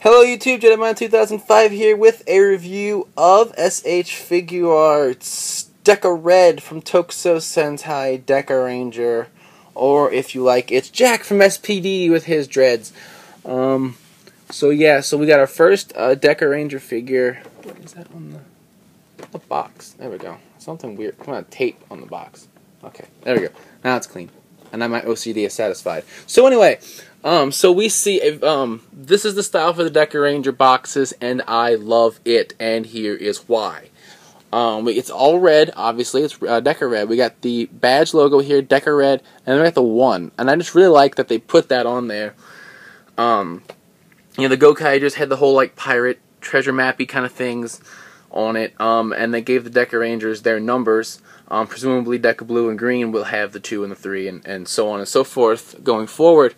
Hello YouTube, JediMind2005 here with a review of S.H.Figuarts Deka Red from Tokusou Sentai Deka Ranger, or if you like, it's Jack from SPD with his dreads. So we got our first Deka Ranger figure. What is that on the box? There we go. Something weird. Come on, tape on the box. Okay, there we go. Now it's clean. And now my OCD is satisfied. So anyway, so we see this is the style for the Deka Ranger boxes, and I love it. And here is why. It's all red, obviously. It's Deka Red. We got the badge logo here, Deka Red, and then we got the 1. And I just really like that they put that on there. The Gokai just had the whole like pirate treasure mappy kind of things on it, and they gave the Deka Rangers their numbers. Presumably Deka Blue and Green will have the 2 and the 3 and so on and so forth going forward.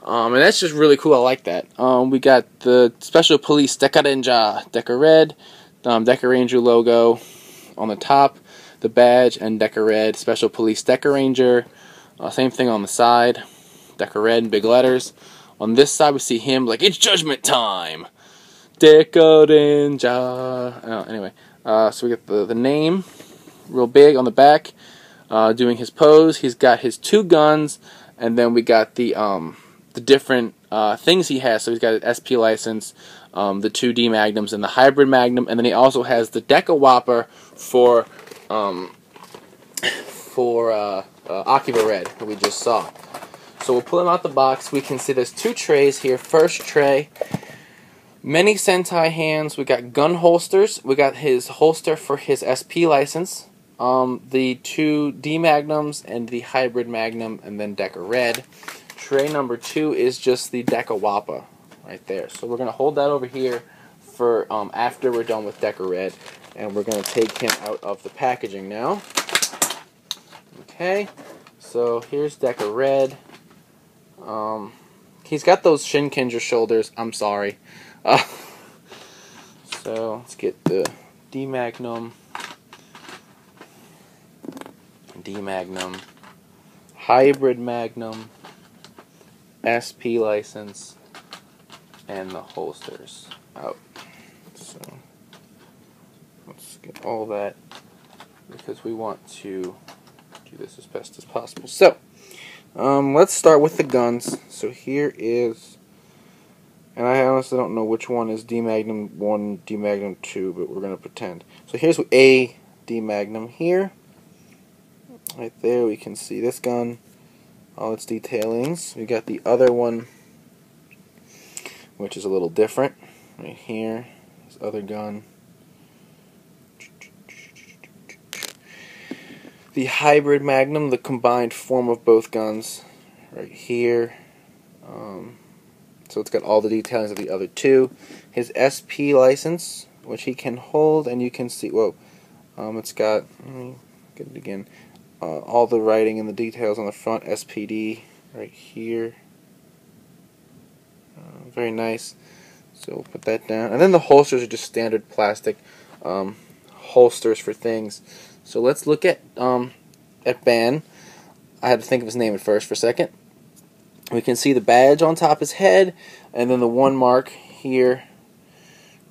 And that's just really cool. I like that. We got the Special Police Deka Ranger, Deka Red, Deka Ranger logo on the top, the badge, and Deka Red, Special Police Deka Ranger. Same thing on the side, Deka Red in big letters. On this side we see him like, it's judgment time! Deka Ranger. Anyway, so we got the name real big on the back, doing his pose. He's got his 2 guns, and then we got the different things he has. So he's got an SP license, the 2 d-magnums, and the hybrid magnum, and then he also has the Deka Whopper for Akiba Red that we just saw. So we'll pull him out the box. We can see there's 2 trays here. First tray, many Sentai hands. We got gun holsters. We got his holster for his SP license. The 2 d-magnums and the hybrid magnum, and then Deka Red. Tray number 2 is just the Deka Whopper right there. So we're gonna hold that over here for after we're done with Deka Red, and we're gonna take him out of the packaging now. Okay, so here's Deka Red. He's got those Shinkenger shoulders. I'm sorry. So let's get the d-magnum. D-magnum, hybrid magnum, SP license, and the holsters out. So let's get all that, because we want to do this as best as possible. So let's start with the guns. So here is, and I honestly don't know which one is d-magnum 1, d-magnum 2, but we're going to pretend. So here's a d-magnum here. Right there we can see this gun, all its detailings. We got the other one, which is a little different. Right here, this other gun. The hybrid magnum, the combined form of both guns, right here. So it's got all the detailings of the other 2. His SP license, which he can hold, and you can see, whoa, it's got, let me get it again. All the writing and the details on the front, SPD, right here. Very nice. So we'll put that down. And then the holsters are just standard plastic holsters for things. So let's look at Ban. I had to think of his name at first for a second. We can see the badge on top of his head, and then the 1 mark here.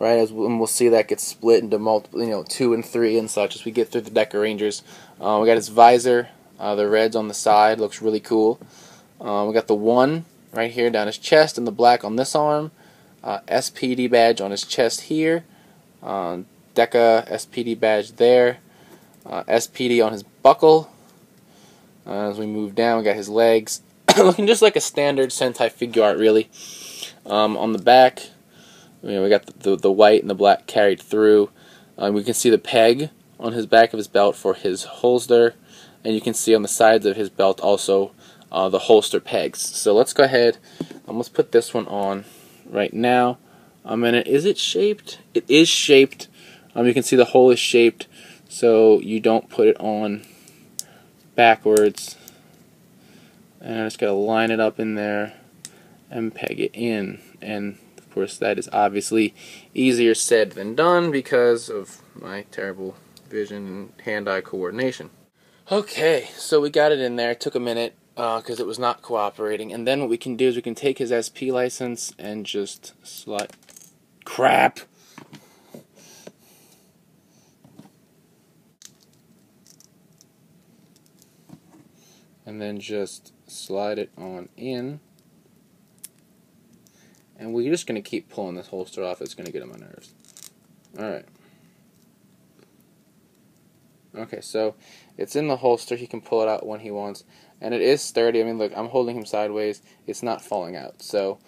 Right, and we'll see that gets split into multiple, 2 and 3 and such as we get through the Deka Rangers. We got his visor, the reds on the side, looks really cool. We got the 1 right here down his chest, and the black on this arm. SPD badge on his chest here. Deka SPD badge there. SPD on his buckle. As we move down, we got his legs, looking just like a standard Sentai figure art, really. On the back, we got the white and the black carried through. We can see the peg on his back of his belt for his holster, and you can see on the sides of his belt also the holster pegs. So let's go ahead and let's put this one on right now. And is it shaped? It is shaped. You can see the hole is shaped, so you don't put it on backwards. And I just gotta line it up in there and peg it in. And of course, that is obviously easier said than done because of my terrible vision and hand-eye coordination. Okay, so we got it in there. It took a minute. because it was not cooperating. And then what we can do is we can take his SP license and just slide. Crap. And then just slide it on in. And we're just going to keep pulling this holster off. It's going to get on my nerves. Alright. Okay, so it's in the holster. He can pull it out when he wants. And it is sturdy. I mean, look, I'm holding him sideways. It's not falling out. So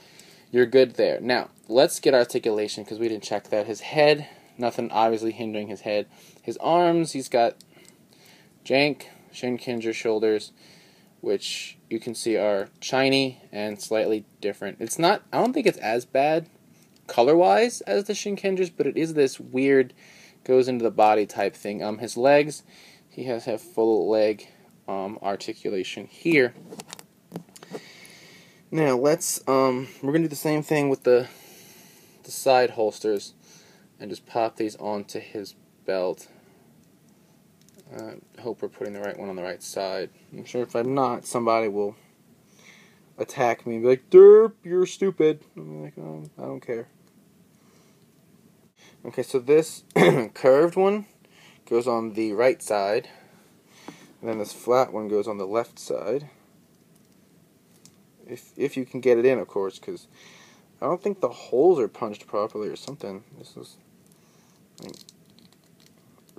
you're good there. Now, let's get articulation because we didn't check that. His head, nothing obviously hindering his head. His arms, he's got jank, shin-kinger shoulders, which you can see are shiny and slightly different. It's not, I don't think it's as bad color-wise as the Shinkengers, but it is this weird, goes into the body type thing. His legs, he has full leg articulation here. Now let's, we're going to do the same thing with the side holsters and just pop these onto his belt. I hope we're putting the right one on the right side. I'm sure if I'm not, somebody will attack me and be like, "Derp, you're stupid." I'm like, "Oh, I don't care." Okay, so this curved one goes on the right side, and then this flat one goes on the left side. If you can get it in, of course, because I don't think the holes are punched properly or something. This is like,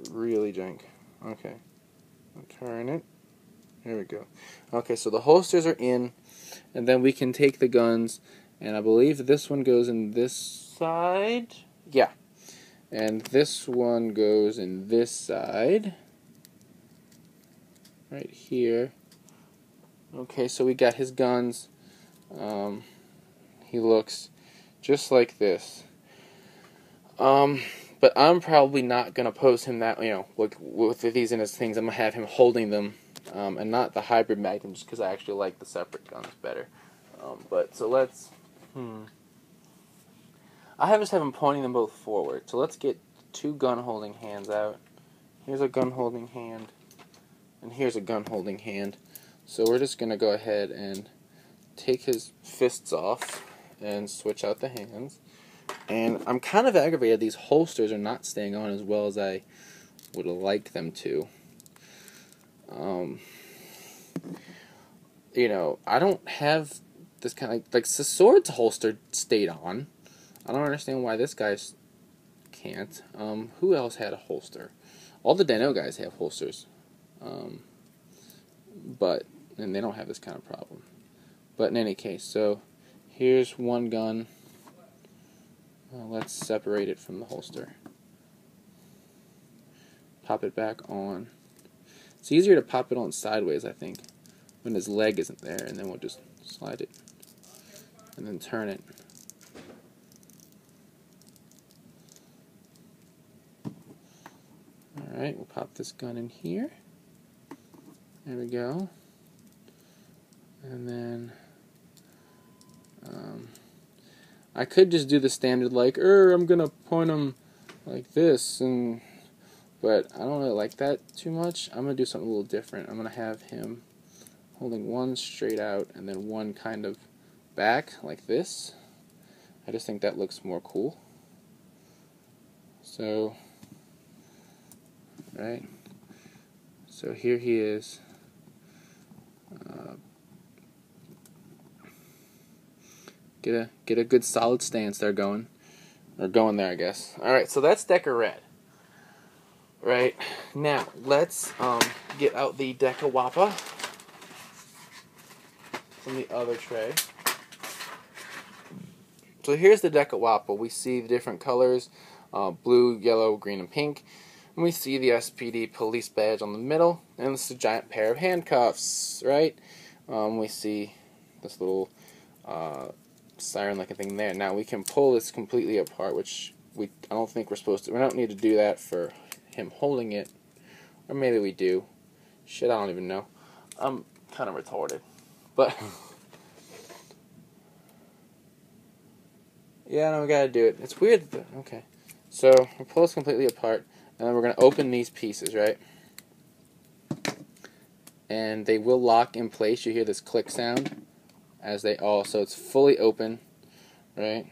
really jank. Okay, I'll turn it. There we go. Okay, so the holsters are in, and then we can take the guns, and I believe this one goes in this side. Yeah, and this one goes in this side, right here. Okay, so we got his guns. He looks just like this. But I'm probably not going to pose him that, with these in his things. I'm going to have him holding them, and not the hybrid magnum, just because I actually like the separate guns better. So let's, I just have him pointing them both forward. So let's get two gun-holding hands out. Here's a gun-holding hand, and here's a gun-holding hand. So we're just going to go ahead and take his fists off and switch out the hands. And I'm kind of aggravated these holsters are not staying on as well as I would like them to. I don't have this kind of, like the sword's holster stayed on. I don't understand why this guy's can't. Who else had a holster? All the Deno guys have holsters. And they don't have this kind of problem. But in any case, so here's one gun. Let's separate it from the holster. Pop it back on. It's easier to pop it on sideways, I think, when his leg isn't there, and then we'll just slide it and then turn it. Alright, we'll pop this gun in here. There we go. And then I could just do the standard like, I'm gonna point him like this, but I don't really like that too much. I'm gonna do something a little different. I'm gonna have him holding one straight out and then one kind of back like this. I just think that looks more cool. So, right. So here he is. Get a good solid stance there going. Or going there, I guess. Alright, so that's Deka Red. Right, now let's get out the Deka Wappa from the other tray. So here's the Deka Wappa. We see the different colors, blue, yellow, green, and pink. And we see the SPD police badge on the middle, and this is a giant pair of handcuffs, right? We see this little siren-looking thing there. Now we can pull this completely apart, which I don't think we're supposed to. We don't need to do that for him holding it, or maybe we do. Shit, I don't even know. I'm kind of retarded, but yeah, no, we gotta do it. It's weird. Okay, so we'll pull this completely apart, and then we're gonna open these pieces, right? And they will lock in place. You hear this click sound as they all. So it's fully open, right?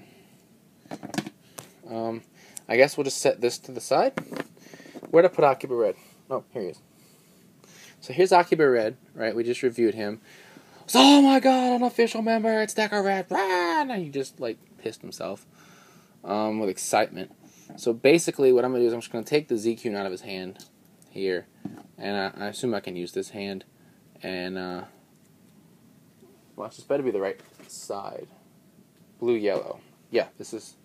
I guess we'll just set this to the side. Where'd I put Akiba Red? Oh, here he is. So here's Akiba Red, right? We just reviewed him. So, oh my god, an official member, it's Deka Red. And he just, like, pissed himself with excitement. So basically what I'm going to do is I'm just going to take the Z-Cune out of his hand here. And I assume I can use this hand. And, watch, this better be the right side. Blue, yellow. Yeah, this is...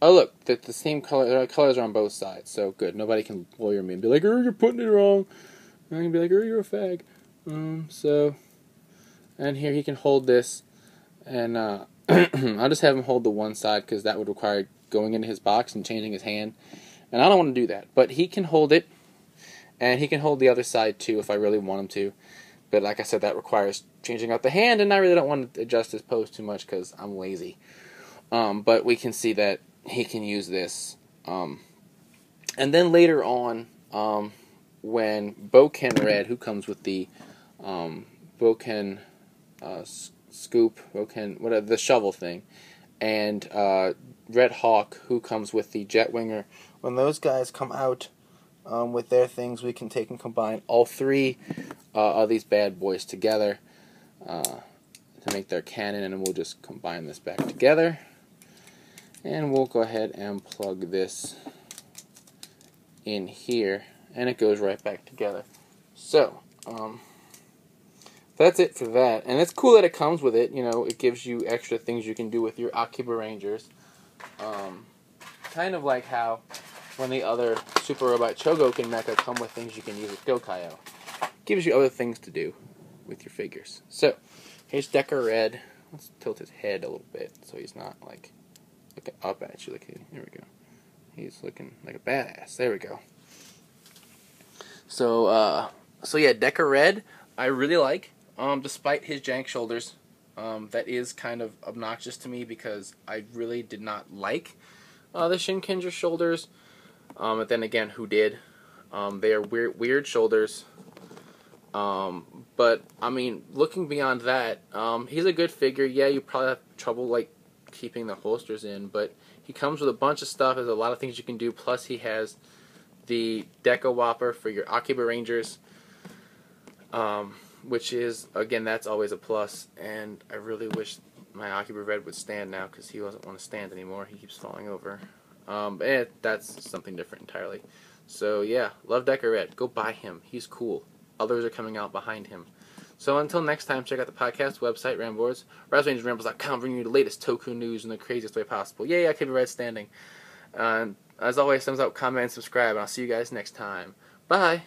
Oh, look, the same color, colors are on both sides, so good. Nobody can lawyer me and be like, oh, you're putting it wrong. And I can be like, oh, you're a fag. And here he can hold this, and I'll just have him hold the one side, because that would require going into his box and changing his hand. And I don't want to do that, but he can hold it, and he can hold the other side, too, if I really want him to. But like I said, that requires changing out the hand, and I really don't want to adjust his pose too much, because I'm lazy. But we can see that he can use this. And then later on, when Boken Red, who comes with the Boken scoop, Boken, the shovel thing, and Red Hawk, who comes with the Jet Winger, when those guys come out with their things, we can take and combine all three of these bad boys together to make their cannon, and we'll just combine this back together. And we'll go ahead and plug this in here, and it goes right back together. So, that's it for that. And it's cool that it comes with it. You know, it gives you extra things you can do with your Akiba Rangers. Kind of like how when the other Super Robot Chogokin Mecha come with things you can use with Gokaio. Gives you other things to do with your figures. So, here's Deka Red. Let's tilt his head a little bit so he's not like looking up at you. Here we go. He's looking like a badass. There we go. So yeah, Deka Red, I really like. Despite his jank shoulders, that is kind of obnoxious to me because I really did not like the Shinkenger shoulders. But then again, who did? They are weird shoulders. But I mean, looking beyond that, he's a good figure. Yeah, you probably have trouble like keeping the holsters in, but he comes with a bunch of stuff. There's a lot of things you can do. Plus, he has the Deka Whopper for your Akiba Rangers, which is, again, that's always a plus. And I really wish my Akiba Red would stand now because he doesn't want to stand anymore. He keeps falling over. But that's something different entirely. So yeah, love Deka Red. Go buy him. He's cool. Others are coming out behind him. So until next time, check out the podcast website, Ramboards, RazRangersRambles.com, bringing you the latest Toku news in the craziest way possible. Yay, Akiba Red standing. As always, thumbs up, comment, and subscribe, and I'll see you guys next time. Bye!